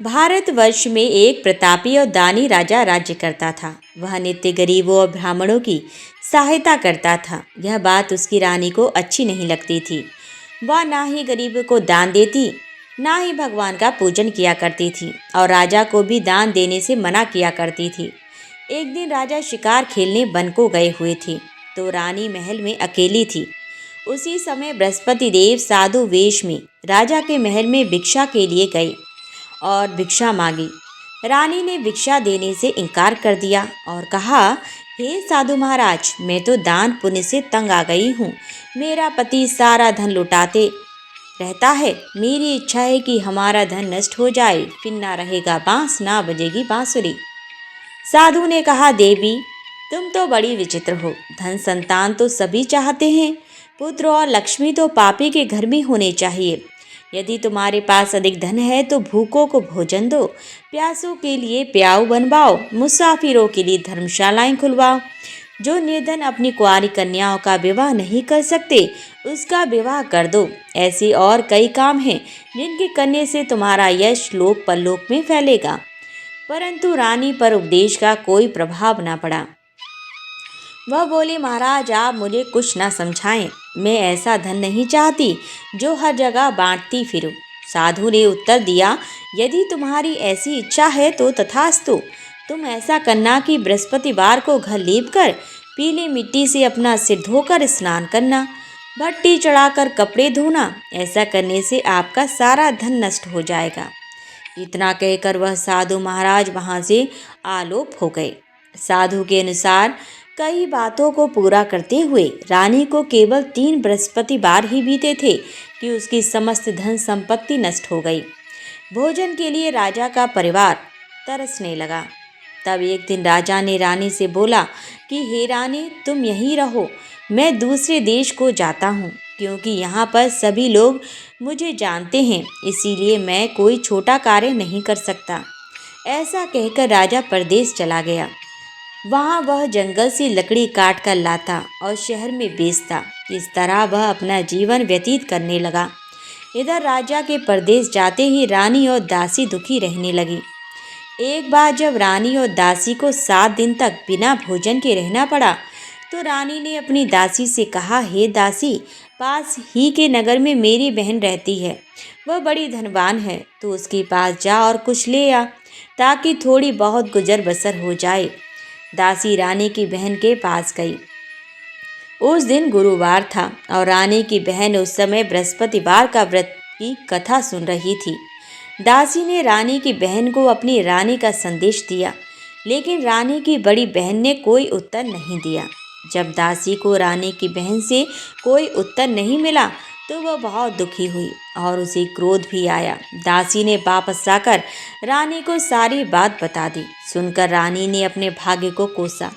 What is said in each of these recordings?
भारतवर्ष में एक प्रतापी और दानी राजा राज्य करता था। वह नित्य गरीबों और ब्राह्मणों की सहायता करता था। यह बात उसकी रानी को अच्छी नहीं लगती थी। वह ना ही गरीबों को दान देती, ना ही भगवान का पूजन किया करती थी और राजा को भी दान देने से मना किया करती थी। एक दिन राजा शिकार खेलने वन को गए हुए थे, तो रानी महल में अकेली थी। उसी समय बृहस्पति देव साधु वेश में राजा के महल में भिक्षा के लिए गए और भिक्षा मांगी। रानी ने भिक्षा देने से इनकार कर दिया और कहा, हे साधु महाराज, मैं तो दान पुण्य से तंग आ गई हूँ। मेरा पति सारा धन लुटाते रहता है। मेरी इच्छा है कि हमारा धन नष्ट हो जाए, फिर ना रहेगा बांस, ना बजेगी बांसुरी। साधु ने कहा, देवी, तुम तो बड़ी विचित्र हो। धन संतान तो सभी चाहते हैं। पुत्र और लक्ष्मी तो पापी के घर में होने चाहिए। यदि तुम्हारे पास अधिक धन है तो भूखों को भोजन दो, प्यासों के लिए प्याऊ बनवाओ, मुसाफिरों के लिए धर्मशालाएं खुलवाओ। जो निर्धन अपनी कुंवारी कन्याओं का विवाह नहीं कर सकते, उसका विवाह कर दो। ऐसे और कई काम हैं जिनके करने से तुम्हारा यश लोक परलोक में फैलेगा। परंतु रानी पर उपदेश का कोई प्रभाव न पड़ा। वह बोली, महाराज, आप मुझे कुछ ना समझाएं। मैं ऐसा धन नहीं चाहती जो हर जगह बांटती फिरूं। साधु ने उत्तर दिया, यदि तुम्हारी ऐसी इच्छा है तो तथास्तु। तुम ऐसा करना कि बृहस्पतिवार को घर लीपकर पीली मिट्टी से अपना सिर धोकर स्नान करना, भट्टी चढ़ाकर कपड़े धोना। ऐसा करने से आपका सारा धन नष्ट हो जाएगा। इतना कहकर वह साधु महाराज वहां से आलोप हो गए। साधु के अनुसार कई बातों को पूरा करते हुए रानी को केवल 3 बृहस्पतिवार ही बीते थे कि उसकी समस्त धन संपत्ति नष्ट हो गई। भोजन के लिए राजा का परिवार तरसने लगा। तब एक दिन राजा ने रानी से बोला कि हे रानी, तुम यहीं रहो, मैं दूसरे देश को जाता हूँ, क्योंकि यहाँ पर सभी लोग मुझे जानते हैं, इसीलिए मैं कोई छोटा कार्य नहीं कर सकता। ऐसा कहकर राजा परदेश चला गया। वहाँ वह जंगल से लकड़ी काट कर लाता और शहर में बेचता। इस तरह वह अपना जीवन व्यतीत करने लगा। इधर राजा के परदेश जाते ही रानी और दासी दुखी रहने लगी। एक बार जब रानी और दासी को 7 दिन तक बिना भोजन के रहना पड़ा, तो रानी ने अपनी दासी से कहा, हे दासी, पास ही के नगर में मेरी बहन रहती है। वह बड़ी धनवान है, तो उसके पास जा और कुछ ले आ, ताकि थोड़ी बहुत गुजर बसर हो जाए। दासी रानी की बहन के पास गई। उस दिन गुरुवार था और रानी की बहन उस समय बृहस्पतिवार का व्रत की कथा सुन रही थी। दासी ने रानी की बहन को अपनी रानी का संदेश दिया, लेकिन रानी की बड़ी बहन ने कोई उत्तर नहीं दिया। जब दासी को रानी की बहन से कोई उत्तर नहीं मिला तो वह बहुत दुखी हुई और उसे क्रोध भी आया। दासी ने वापस आकर रानी को सारी बात बता दी। सुनकर रानी ने अपने भाग्य को कोसा।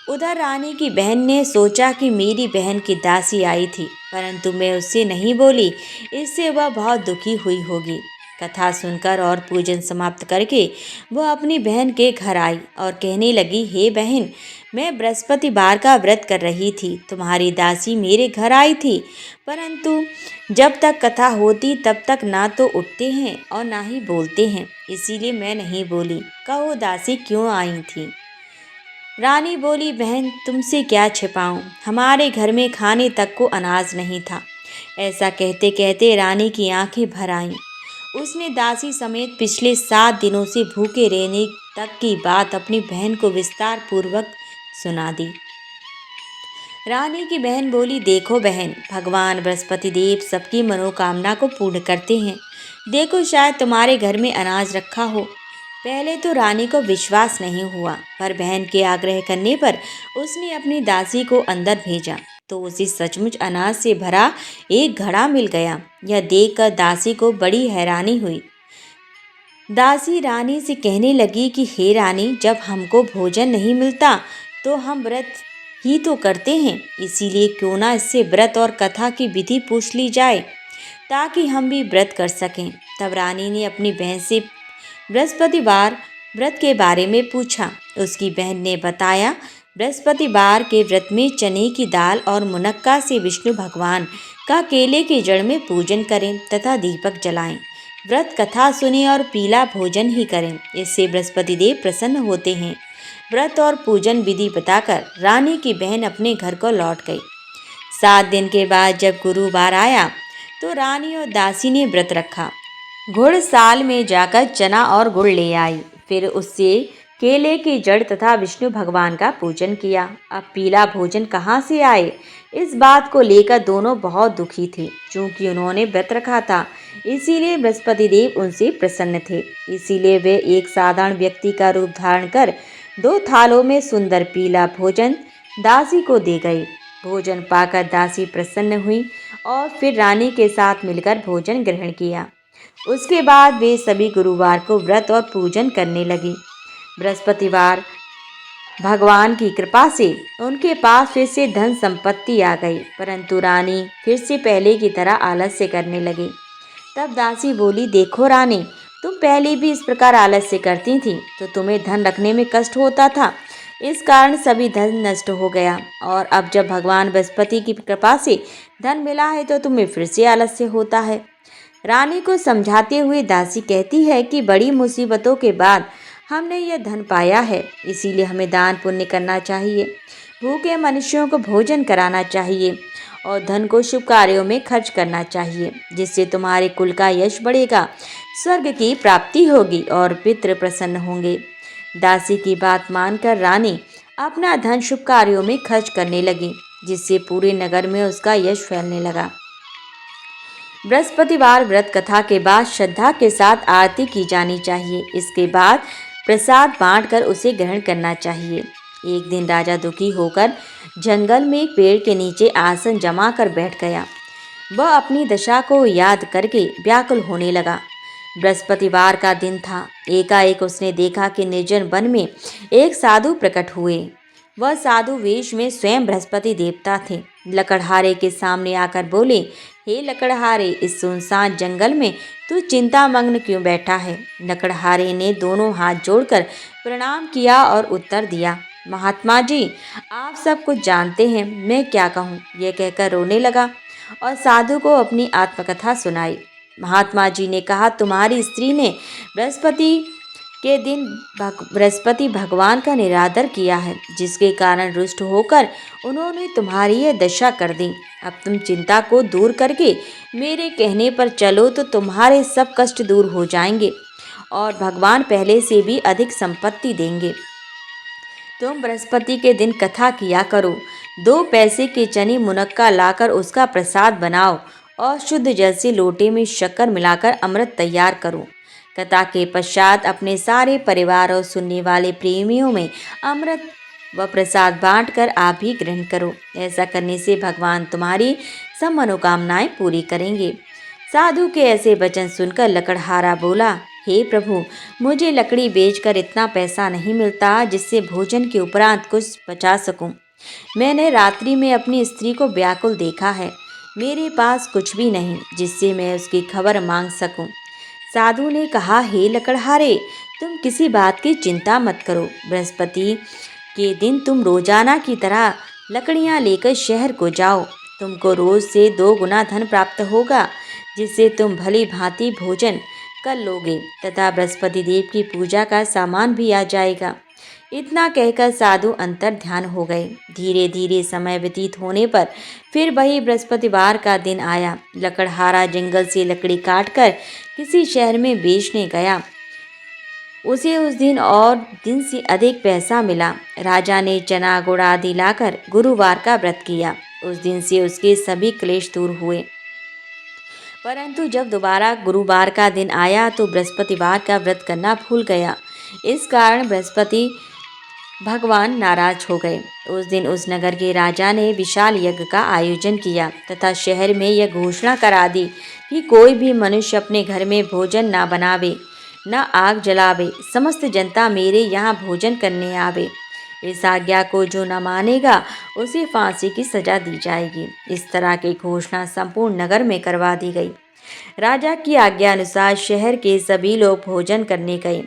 उधर रानी की बहन ने सोचा कि मेरी बहन की दासी आई थी, परंतु मैं उससे नहीं बोली, इससे वह बहुत दुखी हुई होगी। कथा सुनकर और पूजन समाप्त करके वह अपनी बहन के घर आई और कहने लगी, हे बहन, मैं बृहस्पतिवार का व्रत कर रही थी। तुम्हारी दासी मेरे घर आई थी, परंतु जब तक कथा होती तब तक ना तो उठते हैं और ना ही बोलते हैं, इसीलिए मैं नहीं बोली। कहो दासी क्यों आई थी? रानी बोली, बहन, तुमसे क्या छिपाऊं, हमारे घर में खाने तक को अनाज नहीं था। ऐसा कहते कहते रानी की आंखें भर आईं। उसने दासी समेत पिछले 7 दिनों से भूखे रहने तक की बात अपनी बहन को विस्तार पूर्वक सुना दी। रानी की बहन बोली, देखो बहन, भगवान बृहस्पति देव सबकी मनोकामना को पूर्ण करते हैं। देखो, शायद तुम्हारे घर में अनाज रखा हो। पहले तो रानी को विश्वास नहीं हुआ, पर बहन के आग्रह करने पर उसने अपनी दासी को अंदर भेजा तो उसे सचमुच अनाज से भरा एक घड़ा मिल गया। यह देखकर दासी को बड़ी हैरानी हुई। दासी रानी से कहने लगी कि हे रानी, जब हमको भोजन नहीं मिलता तो हम व्रत ही तो करते हैं, इसीलिए क्यों ना इससे व्रत और कथा की विधि पूछ ली जाए, ताकि हम भी व्रत कर सकें। तब रानी ने अपनी बहन से बृहस्पतिवार व्रत के बारे में पूछा। उसकी बहन ने बताया, बृहस्पतिवार के व्रत में चने की दाल और मुनक्का से विष्णु भगवान का केले के जड़ में पूजन करें तथा दीपक जलाएं। व्रत कथा सुने और पीला भोजन ही करें, इससे बृहस्पति देव प्रसन्न होते हैं। व्रत और पूजन विधि बताकर रानी की बहन अपने घर को लौट गई। 7 दिन के बाद जब गुरुवार आया तो रानी और दासी ने व्रत रखा। घुड़साल में जाकर चना और गुड़ ले आई, फिर उससे केले की जड़ तथा विष्णु भगवान का पूजन किया। अब पीला भोजन कहाँ से आए, इस बात को लेकर दोनों बहुत दुखी थे। चूंकि उन्होंने व्रत रखा था, इसीलिए बृहस्पति देव उनसे प्रसन्न थे। इसीलिए वे एक साधारण व्यक्ति का रूप धारण कर 2 थालों में सुंदर पीला भोजन दासी को दे गए। भोजन पाकर दासी प्रसन्न हुई और फिर रानी के साथ मिलकर भोजन ग्रहण किया। उसके बाद वे सभी गुरुवार को व्रत और पूजन करने लगी। बृहस्पतिवार भगवान की कृपा से उनके पास फिर से धन संपत्ति आ गई, परंतु रानी फिर से पहले की तरह आलस्य करने लगी। तब दासी बोली, देखो रानी, तुम पहले भी इस प्रकार आलस्य करती थी तो तुम्हें धन रखने में कष्ट होता था, इस कारण सभी धन नष्ट हो गया। और अब जब भगवान बृहस्पति की कृपा से धन मिला है तो तुम्हें फिर से आलस्य होता है। रानी को समझाते हुए दासी कहती है कि बड़ी मुसीबतों के बाद हमने यह धन पाया है, इसीलिए हमें दान पुण्य करना चाहिए, भूखे मनुष्यों को भोजन कराना चाहिए और धन को शुभ कार्यों में खर्च करना चाहिए, जिससे तुम्हारे कुल का यश बढ़ेगा, स्वर्ग की प्राप्ति होगी और पितृ प्रसन्न होंगे। दासी की बात मानकर रानी अपना धन शुभ कार्यों में खर्च करने लगी, जिससे पूरे नगर में उसका यश फैलने लगा। बृहस्पतिवार व्रत कथा के बाद श्रद्धा के साथ आरती की जानी चाहिए। इसके बाद प्रसाद बांटकर उसे ग्रहण करना चाहिए। एक दिन राजा दुखी होकर जंगल में एक पेड़ के नीचे आसन जमा कर बैठ गया। वह अपनी दशा को याद करके व्याकुल होने लगा। बृहस्पतिवार का दिन था। एकाएक उसने देखा कि निर्जन वन में एक साधु प्रकट हुए। वह साधु वेश में स्वयं बृहस्पति देवता थे। लकड़हारे के सामने आकर बोले, हे लकड़हारे, इस सुनसान जंगल में तू चिंतामग्न क्यों बैठा है? लकड़हारे ने दोनों हाथ जोड़कर प्रणाम किया और उत्तर दिया, महात्मा जी, आप सब कुछ जानते हैं, मैं क्या कहूँ? यह कहकर रोने लगा और साधु को अपनी आत्मकथा सुनाई। महात्मा जी ने कहा, तुम्हारी स्त्री ने बृहस्पति के दिन बृहस्पति भगवान का निरादर किया है, जिसके कारण रुष्ट होकर उन्होंने तुम्हारी यह दशा कर दी। अब तुम चिंता को दूर करके मेरे कहने पर चलो तो तुम्हारे सब कष्ट दूर हो जाएंगे और भगवान पहले से भी अधिक संपत्ति देंगे। तुम बृहस्पति के दिन कथा किया करो। 2 पैसे के चने मुनक्का लाकर उसका प्रसाद बनाओ और शुद्ध जल से लोटे में शक्कर मिलाकर अमृत तैयार करो। कथा के पश्चात अपने सारे परिवार और सुनने वाले प्रेमियों में अमृत व प्रसाद बांटकर आप भी ग्रहण करो। ऐसा करने से भगवान तुम्हारी सब मनोकामनाएं पूरी करेंगे। साधु के ऐसे वचन सुनकर लकड़हारा बोला, हे प्रभु, मुझे लकड़ी बेचकर इतना पैसा नहीं मिलता जिससे भोजन के उपरांत कुछ बचा सकूं। मैंने रात्रि में अपनी स्त्री को व्याकुल देखा है। मेरे पास कुछ भी नहीं जिससे मैं उसकी खबर मांग सकूं। साधु ने कहा, हे लकड़हारे, तुम किसी बात की चिंता मत करो। बृहस्पति के दिन तुम रोजाना की तरह लकड़ियां लेकर शहर को जाओ। तुमको रोज से 2 गुना धन प्राप्त होगा, जिससे तुम भली भांति भोजन कर लोगे तथा बृहस्पति देव की पूजा का सामान भी आ जाएगा। इतना कहकर साधु अंतर ध्यान हो गए। धीरे धीरे समय व्यतीत होने पर फिर वही बृहस्पतिवार का दिन आया। लकड़हारा जंगल से लकड़ी काटकर किसी शहर में बेचने गया। उसे उस दिन और दिन से अधिक पैसा मिला। राजा ने चना गुड़ आदि लाकर गुरुवार का व्रत किया। उस दिन से उसके सभी क्लेश दूर हुए। परंतु जब दोबारा गुरुवार का दिन आया तो बृहस्पतिवार का व्रत करना भूल गया। इस कारण बृहस्पति भगवान नाराज हो गए। उस दिन उस नगर के राजा ने विशाल यज्ञ का आयोजन किया तथा शहर में यह घोषणा करा दी कि कोई भी मनुष्य अपने घर में भोजन न बनावे, न आग जलावे, समस्त जनता मेरे यहाँ भोजन करने आवे। इस आज्ञा को जो न मानेगा उसे फांसी की सजा दी जाएगी। इस तरह की घोषणा संपूर्ण नगर में करवा दी गई। राजा की आज्ञा अनुसार शहर के सभी लोग भोजन करने गए,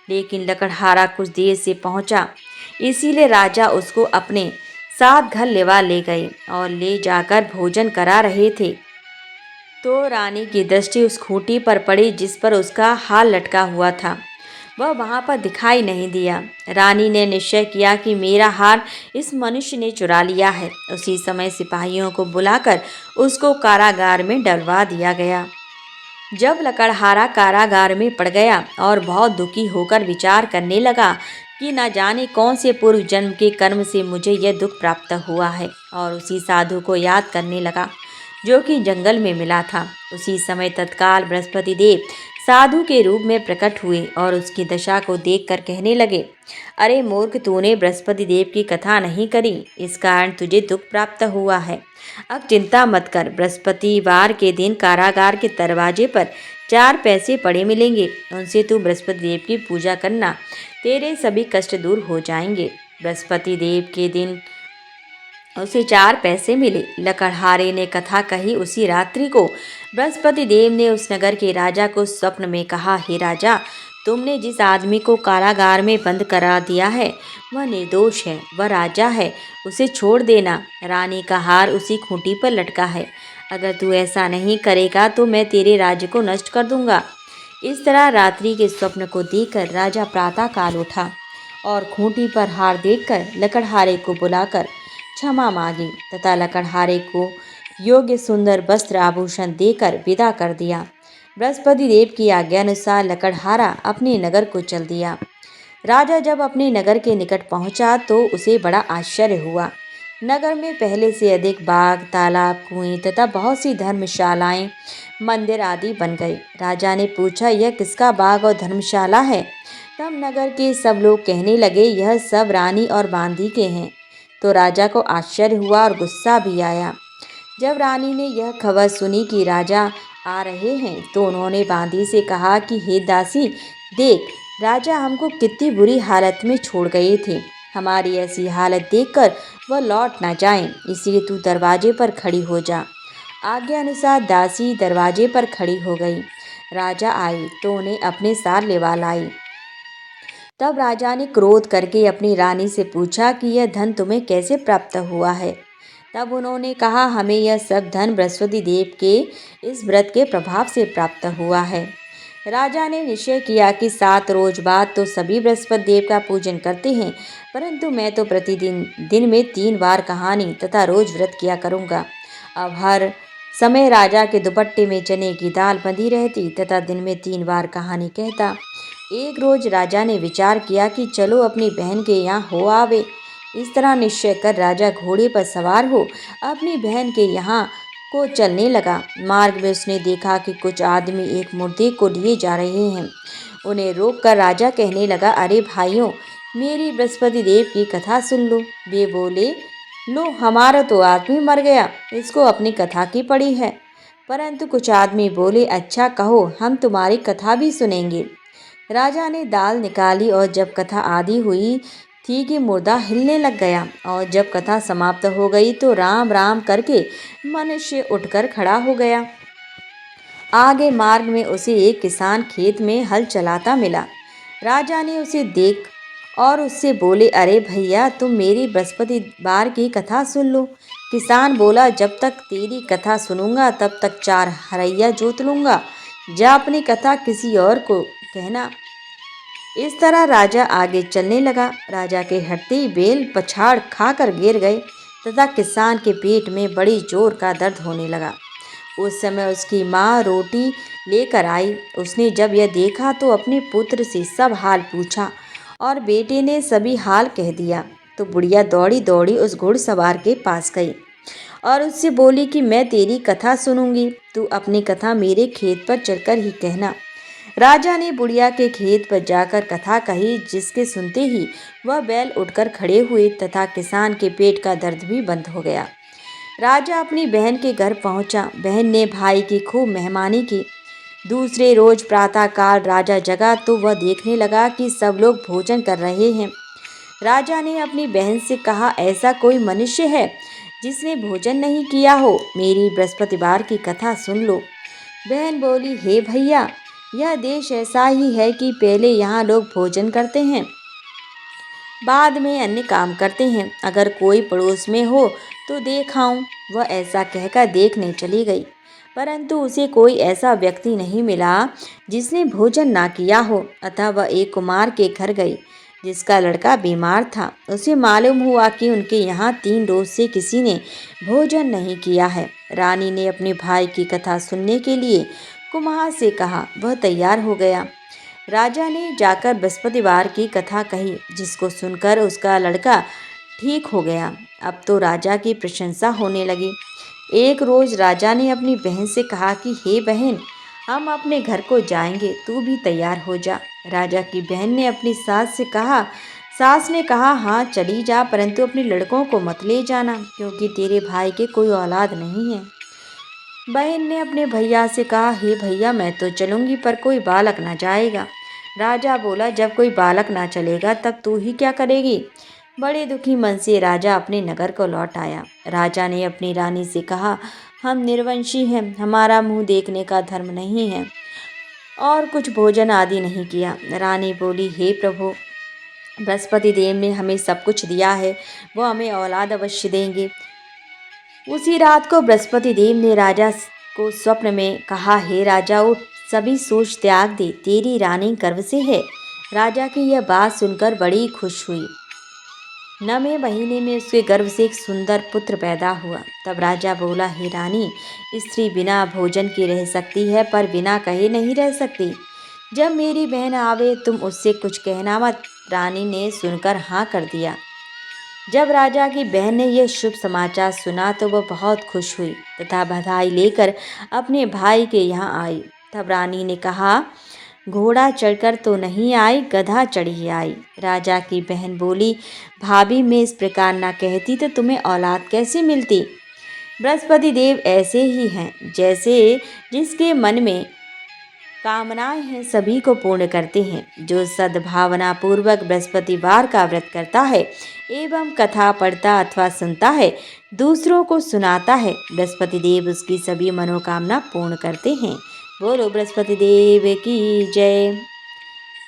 लेकिन लकड़हारा कुछ देर से पहुंचा, इसीलिए राजा उसको अपने साथ घर लेवा ले गए और ले जाकर भोजन करा रहे थे। तो रानी की दृष्टि उस खूंटी पर पड़ी जिस पर उसका हार लटका हुआ था। वह वहां पर दिखाई नहीं दिया। रानी ने निश्चय किया कि मेरा हार इस मनुष्य ने चुरा लिया है। उसी समय सिपाहियों को बुलाकर उसको कारागार में डलवा दिया गया। जब लकड़हारा कारागार में पड़ गया और बहुत दुखी होकर विचार करने लगा कि न जाने कौन से पूर्व जन्म के कर्म से मुझे यह दुख प्राप्त हुआ है, और उसी साधु को याद करने लगा जो कि जंगल में मिला था। उसी समय तत्काल बृहस्पति देव साधु के रूप में प्रकट हुए और उसकी दशा को देखकर कहने लगे, अरे मूर्ख, तूने बृहस्पति देव की कथा नहीं करी, इस कारण तुझे दुख प्राप्त हुआ है। अब चिंता मत कर, बृहस्पतिवार के दिन कारागार के दरवाजे पर 4 पैसे पड़े मिलेंगे, उनसे तू बृहस्पति देव की पूजा करना, तेरे सभी कष्ट दूर हो जाएंगे। बृहस्पति देव के दिन उसे 4 पैसे मिले। लकड़हारे ने कथा कही उसी रात्रि को बृहस्पति देव ने उस नगर के राजा को स्वप्न में कहा, हे राजा, तुमने जिस आदमी को कारागार में बंद करा दिया है वह निर्दोष है, वह राजा है, उसे छोड़ देना। रानी का हार उसी खूंटी पर लटका है। अगर तू ऐसा नहीं करेगा तो मैं तेरे राज्य को नष्ट कर दूंगा। इस तरह रात्रि के स्वप्न को देखकर राजा प्रातः काल उठा और खूंटी पर हार देखकर लकड़हारे को बुलाकर क्षमा मांगी तथा लकड़हारे को योग्य सुंदर वस्त्र आभूषण देकर विदा कर दिया। बृहस्पति देव की आज्ञानुसार लकड़हारा अपने नगर को चल दिया। राजा जब अपने नगर के निकट पहुंचा तो उसे बड़ा आश्चर्य हुआ। नगर में पहले से अधिक बाग, तालाब, कुएं तथा बहुत सी धर्मशालाएं, मंदिर आदि बन गए। राजा ने पूछा, यह किसका बाग और धर्मशाला है? तब नगर के सब लोग कहने लगे, यह सब रानी और बांदी के हैं। तो राजा को आश्चर्य हुआ और गुस्सा भी आया। जब रानी ने यह खबर सुनी कि राजा आ रहे हैं तो उन्होंने बांदी से कहा कि हे दासी, देख, राजा हमको कितनी बुरी हालत में छोड़ गए थे। हमारी ऐसी हालत देखकर वह लौट ना जाएं, इसलिए तू दरवाजे पर खड़ी हो जा। आज्ञा अनुसार दासी दरवाजे पर खड़ी हो गई। राजा आई तो उन्हें अपने साथ लेवा लाई। तब राजा ने क्रोध करके अपनी रानी से पूछा कि यह धन तुम्हें कैसे प्राप्त हुआ है? तब उन्होंने कहा, हमें यह सब धन बृहस्पति देव के इस व्रत के प्रभाव से प्राप्त हुआ है। राजा ने निश्चय किया कि 7 रोज बाद तो सभी बृहस्पति देव का पूजन करते हैं, परंतु मैं तो प्रतिदिन दिन में 3 बार कहानी तथा रोज व्रत किया करूँगा। अब हर समय राजा के दुपट्टे में चने की दाल बंधी रहती तथा दिन में 3 बार कहानी कहता। एक रोज राजा ने विचार किया कि चलो अपनी बहन के यहाँ हो आवे। इस तरह निश्चय कर राजा घोड़े पर सवार हो अपनी बहन के यहाँ को चलने लगा। मार्ग में उसने देखा कि कुछ आदमी एक मुर्दे को लिए जा रहे हैं। उन्हें रोककर राजा कहने लगा, अरे भाइयों, मेरी बृहस्पति देव की कथा सुन लो। वे बोले, लो, हमारा तो आदमी मर गया, इसको अपनी कथा की पड़ी है। परंतु कुछ आदमी बोले, अच्छा कहो, हम तुम्हारी कथा भी सुनेंगे। राजा ने दाल निकाली और जब कथा आदि हुई थी कि मुर्दा हिलने लग गया, और जब कथा समाप्त हो गई तो राम राम करके मनुष्य उठकर खड़ा हो गया। आगे मार्ग में उसे एक किसान खेत में हल चलाता मिला। राजा ने उसे देख और उससे बोले, अरे भैया, तुम मेरी बृहस्पतिवार की कथा सुन लो। किसान बोला, जब तक तेरी कथा सुनूंगा तब तक 4 हरैया जोत लूंगा। जा अपनी कथा किसी और को कहना। इस तरह राजा आगे चलने लगा। राजा के हटते ही बैल पछाड़ खाकर गिर गए तथा किसान के पेट में बड़ी जोर का दर्द होने लगा। उस समय उसकी माँ रोटी लेकर आई। उसने जब यह देखा तो अपने पुत्र से सब हाल पूछा और बेटे ने सभी हाल कह दिया। तो बुढ़िया दौड़ी दौड़ी उस घुड़सवार के पास गई और उससे बोली कि मैं तेरी कथा सुनूंगी, तू अपनी कथा मेरे खेत पर चलकर ही कहना। राजा ने बुढ़िया के खेत पर जाकर कथा कही, जिसके सुनते ही वह बैल उठकर खड़े हुए तथा किसान के पेट का दर्द भी बंद हो गया। राजा अपनी बहन के घर पहुंचा। बहन ने भाई की खूब मेहमानी की। दूसरे रोज प्रातःकाल राजा जगा तो वह देखने लगा कि सब लोग भोजन कर रहे हैं। राजा ने अपनी बहन से कहा, ऐसा कोई मनुष्य है जिसने भोजन नहीं किया हो? मेरी बृहस्पतिवार की कथा सुन लो। बहन बोली, हे भैया, यह देश ऐसा ही है कि पहले यहाँ लोग भोजन करते हैं, बाद में अन्य काम करते हैं। अगर कोई पड़ोस में हो तो देखाऊं। वह ऐसा कहकर देखने चली गई। परंतु उसे कोई ऐसा व्यक्ति नहीं मिला जिसने भोजन ना किया हो। अतः वह एक कुमार के घर गई जिसका लड़का बीमार था। उसे मालूम हुआ कि उनके यहाँ 3 रोज से किसी ने भोजन नहीं किया है। रानी ने अपने भाई की कथा सुनने के लिए कुम्हार से कहा। वह तैयार हो गया। राजा ने जाकर बृहस्पतिवार की कथा कही, जिसको सुनकर उसका लड़का ठीक हो गया। अब तो राजा की प्रशंसा होने लगी। एक रोज राजा ने अपनी बहन से कहा कि हे बहन, हम अपने घर को जाएंगे, तू भी तैयार हो जा। राजा की बहन ने अपनी सास ने कहा, हाँ चली जा, परंतु अपने लड़कों को मत ले जाना, क्योंकि तेरे भाई के कोई औलाद नहीं है। बहन ने अपने भैया से कहा, हे भैया, मैं तो चलूंगी, पर कोई बालक ना जाएगा। राजा बोला, जब कोई बालक ना चलेगा तब तू ही क्या करेगी। बड़े दुखी मन से राजा अपने नगर को लौट आया। राजा ने अपनी रानी से कहा, हम निर्वंशी हैं, हमारा मुंह देखने का धर्म नहीं है और कुछ भोजन आदि नहीं किया। रानी बोली, हे प्रभु, बृहस्पति देव ने हमें सब कुछ दिया है, वो हमें औलाद अवश्य देंगे। उसी रात को बृहस्पति देव ने राजा को स्वप्न में कहा, हे राजा, उठ, सभी सोच त्याग दे, तेरी रानी गर्भ से है। राजा की यह बात सुनकर बड़ी खुश हुई। 9वें महीने में उसके गर्भ से एक सुंदर पुत्र पैदा हुआ। तब राजा बोला, हे रानी, स्त्री बिना भोजन के रह सकती है, पर बिना कहे नहीं रह सकती। जब मेरी बहन आवे तुम उससे कुछ कहना मत। रानी ने सुनकर हाँ कर दिया। जब राजा की बहन ने यह शुभ समाचार सुना तो वह बहुत खुश हुई तथा बधाई लेकर अपने भाई के यहाँ आई। तब रानी ने कहा, घोड़ा चढ़कर तो नहीं आई, गधा चढ़ी आई। राजा की बहन बोली, भाभी, मैं इस प्रकार ना कहती तो तुम्हें औलाद कैसे मिलती। बृहस्पति देव ऐसे ही हैं, जैसे जिसके मन में कामनाएं हैं सभी को पूर्ण करते हैं। जो सद्भावना पूर्वक बृहस्पतिवार का व्रत करता है एवं कथा पढ़ता अथवा सुनता है, दूसरों को सुनाता है, बृहस्पति देव उसकी सभी मनोकामना पूर्ण करते हैं। बोलो बृहस्पति देव की जय।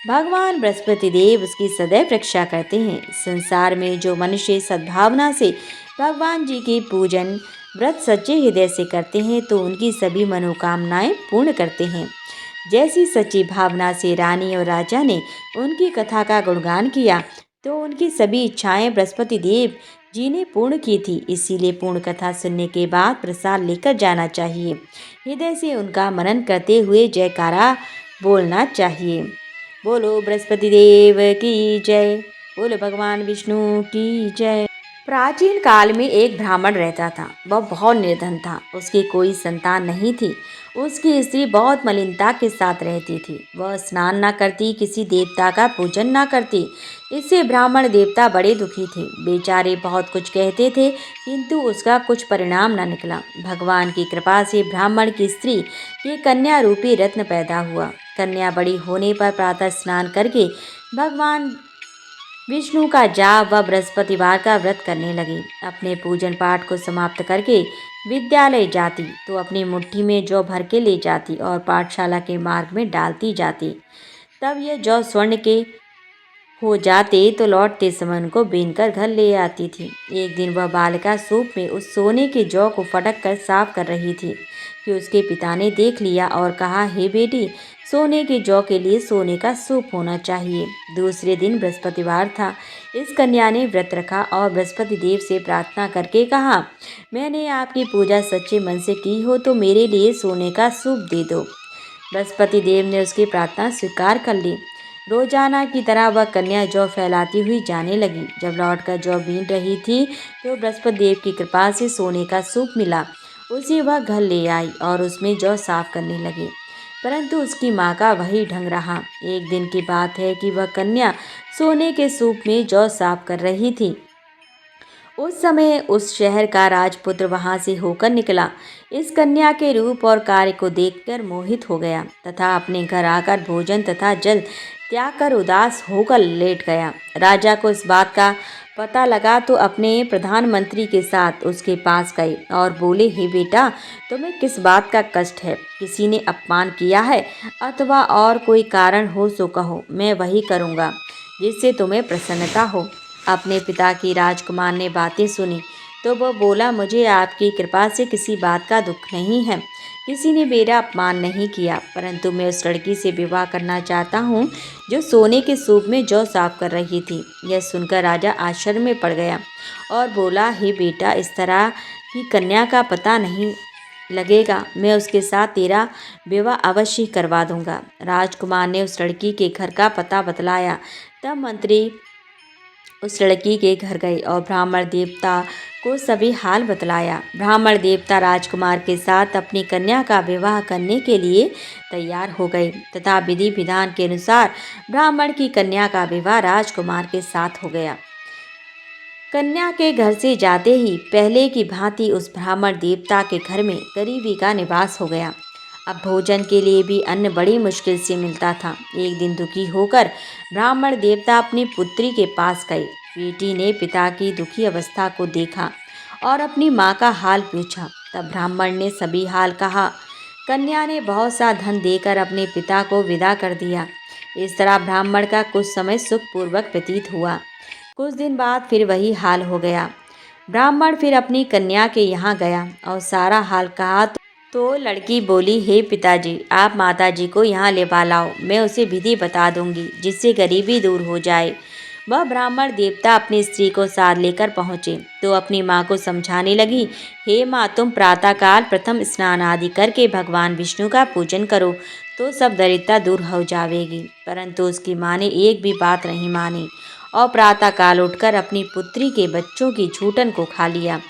भगवान बृहस्पति देव उसकी सदैव रक्षा करते हैं। संसार में जो मनुष्य सद्भावना से भगवान जी की पूजन व्रत सच्चे हृदय से करते हैं तो उनकी सभी मनोकामनाएं पूर्ण करते हैं। जैसी सच्ची भावना से रानी और राजा ने उनकी कथा का गुणगान किया तो उनकी सभी इच्छाएं बृहस्पति देव जी ने पूर्ण की थी। इसीलिए पूर्ण कथा सुनने के बाद प्रसाद लेकर जाना चाहिए। हृदय से उनका मनन करते हुए जयकारा बोलना चाहिए। बोलो बृहस्पति देव की जय। बोलो भगवान विष्णु की जय। प्राचीन काल में एक ब्राह्मण रहता था। वह बहुत निर्धन था। उसकी कोई संतान नहीं थी। उसकी स्त्री बहुत मलिनता के साथ रहती थी। वह स्नान न करती, किसी देवता का पूजन न करती। इससे ब्राह्मण देवता बड़े दुखी थे। बेचारे बहुत कुछ कहते थे, किंतु उसका कुछ परिणाम न निकला। भगवान की कृपा से ब्राह्मण की स्त्री के कन्या रूपी रत्न पैदा हुआ। कन्या बड़ी होने पर प्रातः स्नान करके भगवान विष्णु का जाप व बृहस्पतिवार का व्रत करने लगी। अपने पूजन पाठ को समाप्त करके विद्यालय जाती तो अपनी मुट्ठी में जौ भर के ले जाती और पाठशाला के मार्ग में डालती जाती। तब यह जौ स्वर्ण के हो जाते तो लौटते समय उनको बीनकर घर ले आती थी। एक दिन वह बालिका सूप में उस सोने के जौ को फटक कर साफ कर रही थी कि उसके पिता ने देख लिया और कहा, हे बेटी, सोने के जौ के लिए सोने का सूप होना चाहिए। दूसरे दिन बृहस्पतिवार था। इस कन्या ने व्रत रखा और बृहस्पति देव से प्रार्थना करके कहा, मैंने आपकी पूजा सच्चे मन से की हो तो मेरे लिए सोने का सूप दे दो। बृहस्पति देव ने उसकी प्रार्थना स्वीकार कर ली। रोजाना की तरह वह कन्या जौ फैलाती हुई जाने लगी। जब लौटकर जौ बीन रही थी तो बृहस्पति देव की कृपा से सोने का सूप मिला। उसे वह घर ले आई और उसमें जौ साफ करने लगी, परंतु उसकी माँ का वही ढंग रहा। एक दिन की बात है कि वह कन्या सोने के सूप में जौ साफ कर रही थी। उस समय उस शहर का राजपुत्र वहां से होकर निकला। इस कन्या के रूप और कार्य को देखकर मोहित हो गया तथा अपने घर आकर भोजन तथा जल त्याग कर उदास होकर लेट गया। राजा को इस बात का पता लगा तो अपने प्रधानमंत्री के साथ उसके पास गए और बोले, हे बेटा, तुम्हें किस बात का कष्ट है? किसी ने अपमान किया है अथवा और कोई कारण हो सो कहो, मैं वही करूँगा जिससे तुम्हें प्रसन्नता हो। अपने पिता की राजकुमार ने बातें सुनी तो वह बोला, मुझे आपकी कृपा से किसी बात का दुख नहीं है, किसी ने मेरा अपमान नहीं किया, परंतु मैं उस लड़की से विवाह करना चाहता हूँ जो सोने के सूप में जौ साफ कर रही थी। यह सुनकर राजा आश्चर्य में पड़ गया और बोला, हे बेटा, इस तरह की कन्या का पता नहीं लगेगा। मैं उसके साथ तेरा विवाह अवश्य करवा दूंगा। राजकुमार ने उस लड़की के घर का पता बतलाया। तब मंत्री उस लड़की के घर गए और ब्राह्मण देवता को सभी हाल बतलाया। ब्राह्मण देवता राजकुमार के साथ अपनी कन्या का विवाह करने के लिए तैयार हो गए तथा विधि विधान के अनुसार ब्राह्मण की कन्या का विवाह राजकुमार के साथ हो गया। कन्या के घर से जाते ही पहले की भांति उस ब्राह्मण देवता के घर में गरीबी का निवास हो गया। अब भोजन के लिए भी अन्न बड़ी मुश्किल से मिलता था। एक दिन दुखी होकर ब्राह्मण देवता अपनी पुत्री के पास गए। बेटी ने पिता की दुखी अवस्था को देखा और अपनी माँ का हाल पूछा। तब ब्राह्मण ने सभी हाल कहा। कन्या ने बहुत सा धन देकर अपने पिता को विदा कर दिया। इस तरह ब्राह्मण का कुछ समय सुखपूर्वक व्यतीत हुआ। कुछ दिन बाद फिर वही हाल हो गया। ब्राह्मण फिर अपनी कन्या के यहाँ गया और सारा हाल कहा तो लड़की बोली, हे पिताजी, आप माताजी को यहाँ ले लाओ, मैं उसे विधि बता दूंगी जिससे गरीबी दूर हो जाए। वह ब्राह्मण देवता अपनी स्त्री को साथ लेकर पहुँचे तो अपनी माँ को समझाने लगी, हे माँ, तुम प्रातःकाल प्रथम स्नान आदि करके भगवान विष्णु का पूजन करो तो सब दरिद्रता दूर हो जाएगी। परंतु उसकी माँ ने एक भी बात नहीं मानी और प्रातःकाल उठकर अपनी पुत्री के बच्चों की झूठन को खा लिया।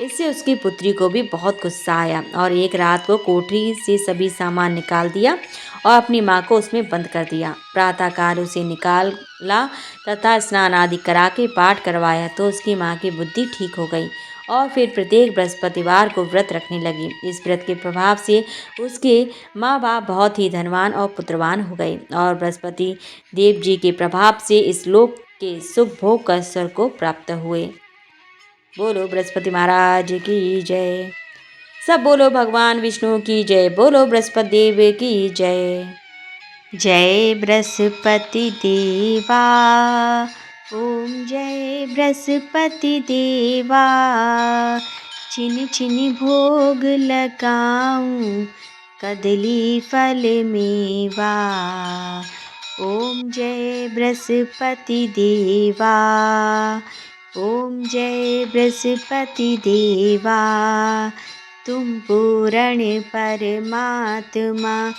इससे उसकी पुत्री को भी बहुत गुस्सा आया और एक रात को कोठरी से सभी सामान निकाल दिया और अपनी माँ को उसमें बंद कर दिया। प्रातःकाल उसे निकाला तथा स्नान आदि करा के पाठ करवाया तो उसकी माँ की बुद्धि ठीक हो गई और फिर प्रत्येक बृहस्पतिवार को व्रत रखने लगी। इस व्रत के प्रभाव से उसके माँ बाप बहुत ही धनवान और पुत्रवान हो गए और बृहस्पति देव जी के प्रभाव से इस लोक के सुख भोग का स्वर को प्राप्त हुए। बोलो बृहस्पति महाराज की जय। सब बोलो भगवान विष्णु की जय। बोलो बृहस्पति देव की जय। जय बृहस्पति देवा, ओम जय बृहस्पति देवा। छिन छिन भोग लगाऊं कदली फल मेवा। ओम जय बृहस्पति देवा, ओम जय बृहस्पति देवा। तुम पूर्ण परमात्मा,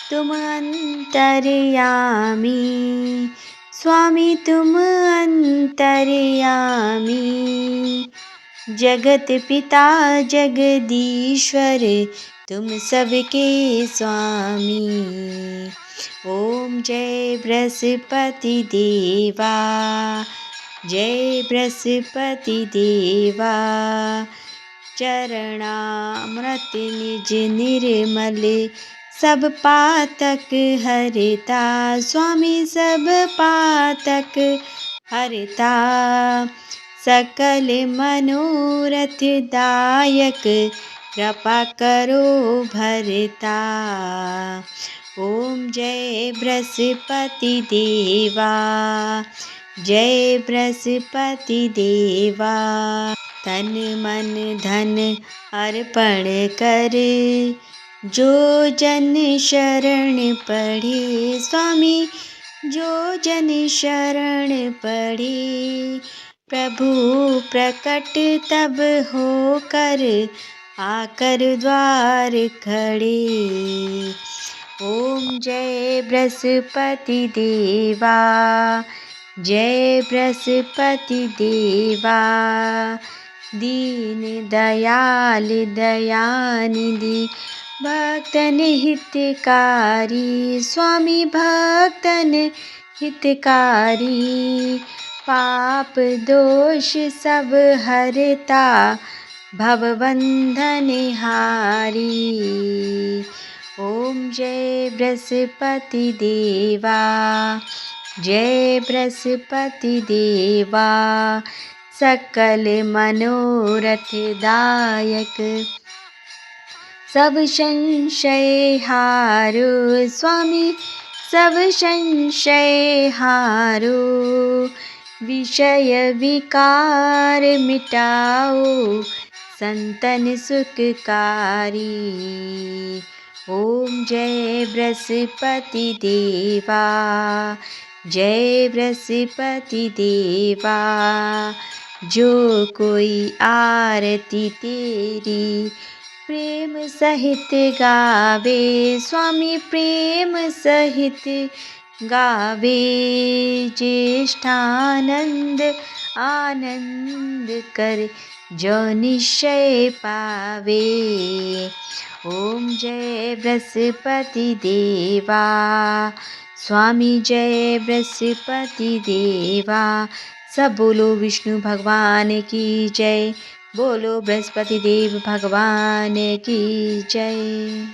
तुम अंतर्यामी, स्वामी तुम अंतर्यामी। जगत पिता जगदीश्वर, तुम सबके स्वामी। ओम जय बृहस्पति देवा, जय बृहस्पति देवा। चरणामृत निज निर्मल, सब पातक हरता, स्वामी सब पातक हरता। सकल मनोरथ दायक, कृपा करो भरता। ओम जय बृहस्पति देवा, जय बृहस्पति देवा। तन मन धन अर्पण कर, जो जन शरण पड़े, स्वामी जो जन शरण पड़े। प्रभु प्रकट तब होकर, आकर द्वार खड़े। ओम जय बृहस्पति देवा, जय बृहस्पति देवा। दीन दयाल दयानिधि, भक्तन हितकारी, स्वामी भक्तन हितकारी। पाप दोष सब हरता, भवबंधन हारी। ओम जय बृहस्पति देवा, जय बृहस्पति देवा। सकल मनोरथ दायक, सब संशय हारो, स्वामी सब संशय हारो। विषय विकार मिटाओ, संतन सुखकारी। ओम जय बृहस्पति देवा, जय बृहस्पति देवा। जो कोई आरती तेरी प्रेम सहित गावे, स्वामी प्रेम सहित गावे। ज्येष्ठानंद आनंद कर जो निश्चय पावे। ओम जय बृहस्पति देवा, स्वामी जय बृहस्पति देवा। सब बोलो विष्णु भगवान की जय, बोलो बृहस्पति देव भगवान की जय।